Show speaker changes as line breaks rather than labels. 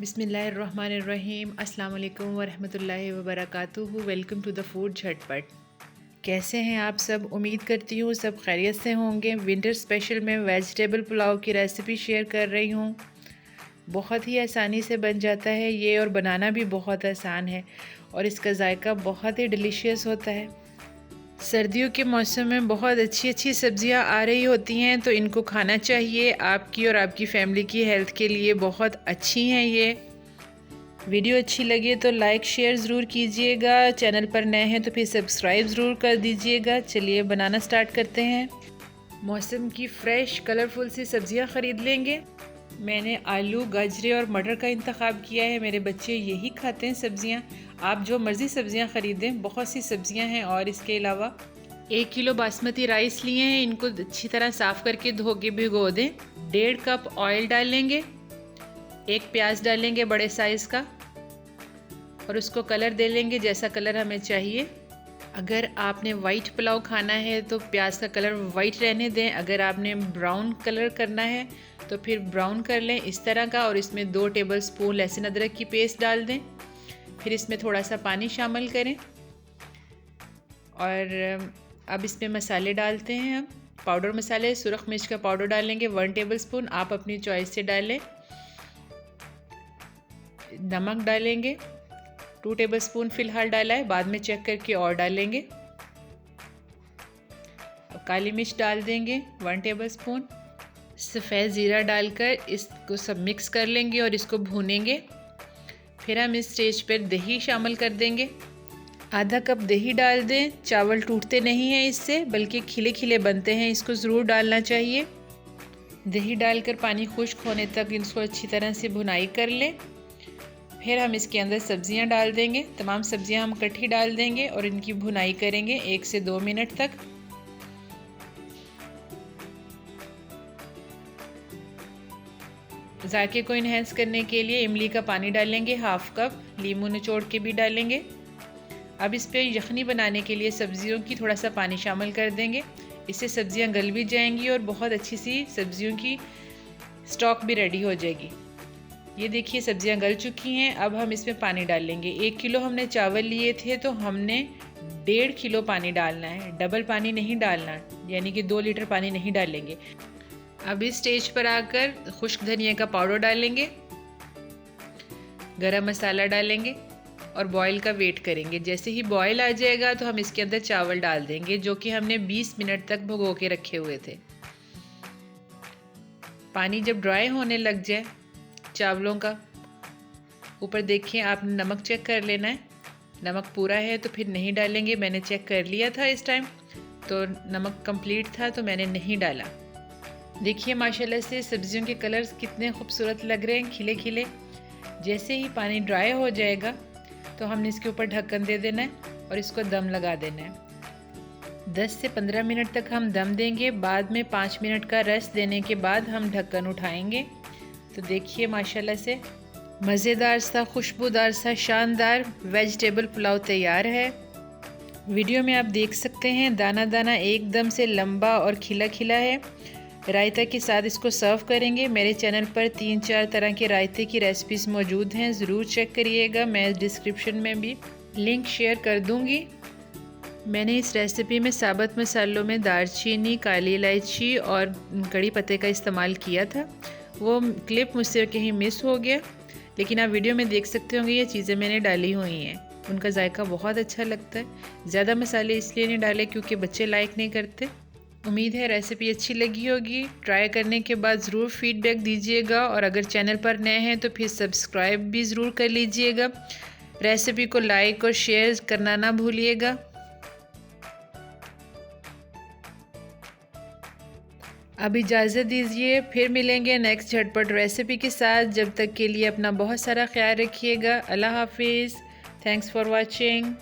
बिस्मिल्लाहिर्रहमानिर्रहीम। अस्सलाम वालेकुम वरहमतुल्लाहि वबरकातुहू। वेलकम टू द फूड झटपट। कैसे हैं आप सब? उम्मीद करती हूँ सब खैरियत से होंगे। विंटर स्पेशल में वेजिटेबल पुलाव की रेसिपी शेयर कर रही हूँ। बहुत ही आसानी से बन जाता है ये और बनाना भी बहुत आसान है और इसका जायका बहुत ही डिलीशियस होता है। सर्दियों के मौसम में बहुत अच्छी अच्छी सब्जियां आ रही होती हैं तो इनको खाना चाहिए। आपकी और आपकी फैमिली की हेल्थ के लिए बहुत अच्छी हैं ये। वीडियो अच्छी लगे तो लाइक शेयर ज़रूर कीजिएगा। चैनल पर नए हैं तो फिर सब्सक्राइब ज़रूर कर दीजिएगा। चलिए बनाना स्टार्ट करते हैं। मौसम की फ़्रेश कलरफुल सी सब्जियां ख़रीद लेंगे। मैंने आलू, गाजरे और मटर का इंतखाब किया है। मेरे बच्चे यही खाते हैं सब्जियां। आप जो मर्ज़ी सब्जियां ख़रीदें, बहुत सी सब्जियां हैं। और इसके अलावा 1 किलो बासमती राइस लिए हैं। इनको अच्छी तरह साफ़ करके धो के भिगो दें। 1.5 कप ऑयल डालेंगे। 1 प्याज डालेंगे बड़े साइज़ का और उसको कलर दे लेंगे जैसा कलर हमें चाहिए। अगर आपने वाइट पुलाव खाना है तो प्याज का कलर वाइट रहने दें। अगर आपने ब्राउन कलर करना है तो फिर ब्राउन कर लें इस तरह का। और इसमें 2 टेबलस्पून लहसुन अदरक की पेस्ट डाल दें। फिर इसमें थोड़ा सा पानी शामिल करें और अब इसमें मसाले डालते हैं। हम पाउडर मसाले, सुरख मिर्च का पाउडर डालेंगे 1 टेबलस्पून। आप अपनी चॉइस से डालें। नमक डालेंगे 2 टेबलस्पून फ़िलहाल डाला है, बाद में चेक करके और डालेंगे। काली मिर्च डाल देंगे 1 टेबलस्पून। सफ़ेद ज़ीरा डालकर इसको सब मिक्स कर लेंगे और इसको भूनेंगे। फिर हम इस स्टेज पर दही शामिल कर देंगे। आधा कप दही डाल दें। चावल टूटते नहीं हैं इससे, बल्कि खिले खिले बनते हैं। इसको ज़रूर डालना चाहिए। दही डालकर पानी खुश्क होने तक इसको अच्छी तरह से भुनाई कर लें। फिर हम इसके अंदर सब्जियां डाल देंगे। तमाम सब्जियां हम इकट्ठी डाल देंगे और इनकी भुनाई करेंगे 1 से 2 मिनट तक। जायके को इन्हेंस करने के लिए इमली का पानी डालेंगे 1/2 कप। नींबू निचोड़ के भी डालेंगे। अब इस पर यखनी बनाने के लिए सब्जियों की थोड़ा सा पानी शामिल कर देंगे। इससे सब्जियां गल भी जाएंगी और बहुत अच्छी सी सब्जियों की स्टॉक भी रेडी हो जाएगी। ये देखिए सब्जियां गल चुकी हैं। अब हम इसमें पानी डालेंगे। 1 किलो हमने चावल लिए थे तो हमने 1.5 किलो पानी डालना है। डबल पानी नहीं डालना, यानी कि 2 लीटर पानी नहीं डालेंगे। अब इस स्टेज पर आकर खुश्क धनिया का पाउडर डालेंगे, गरम मसाला डालेंगे और बॉयल का वेट करेंगे। जैसे ही बॉयल आ जाएगा तो हम इसके अंदर चावल डाल देंगे जो कि हमने 20 मिनट तक भिगो के रखे हुए थे। पानी जब ड्राई होने लग जाए चावलों का, ऊपर देखिए आपने नमक चेक कर लेना है। नमक पूरा है तो फिर नहीं डालेंगे। मैंने चेक कर लिया था इस टाइम तो नमक कंप्लीट था तो मैंने नहीं डाला। देखिए माशाल्लाह से सब्जियों के कलर्स कितने खूबसूरत लग रहे हैं, खिले खिले। जैसे ही पानी ड्राई हो जाएगा तो हमने इसके ऊपर ढक्कन दे देना है और इसको दम लगा देना है। 10 से 15 मिनट तक हम दम देंगे। बाद में 5 मिनट का रेस्ट देने के बाद हम ढक्कन उठाएंगे। तो देखिए माशाल्लाह से मज़ेदार सा, खुशबूदार सा, शानदार वेजिटेबल पुलाव तैयार है। वीडियो में आप देख सकते हैं दाना दाना एकदम से लंबा और खिला खिला है। रायता के साथ इसको सर्व करेंगे। मेरे चैनल पर 3-4 तरह के रायते की रेसिपीज़ मौजूद हैं, ज़रूर चेक करिएगा। मैं डिस्क्रिप्शन में भी लिंक शेयर कर दूँगी। मैंने इस रेसिपी में साबुत मसालों में दालचीनी, काली इलायची और कड़ी पत्ते का इस्तेमाल किया था। वो क्लिप मुझसे कहीं मिस हो गया, लेकिन आप वीडियो में देख सकते होंगे ये चीज़ें मैंने डाली हुई हैं। उनका जायका बहुत अच्छा लगता है। ज़्यादा मसाले इसलिए नहीं डाले क्योंकि बच्चे लाइक नहीं करते। उम्मीद है रेसिपी अच्छी लगी होगी। ट्राई करने के बाद ज़रूर फीडबैक दीजिएगा और अगर चैनल पर नए हैं तो फिर सब्सक्राइब भी ज़रूर कर लीजिएगा। रेसिपी को लाइक और शेयर करना ना भूलिएगा। अब इजाज़त दीजिए, फिर मिलेंगे नेक्स्ट झटपट रेसिपी के साथ। जब तक के लिए अपना बहुत सारा ख्याल रखिएगा। अल्लाह हाफिज़। Thanks for watching.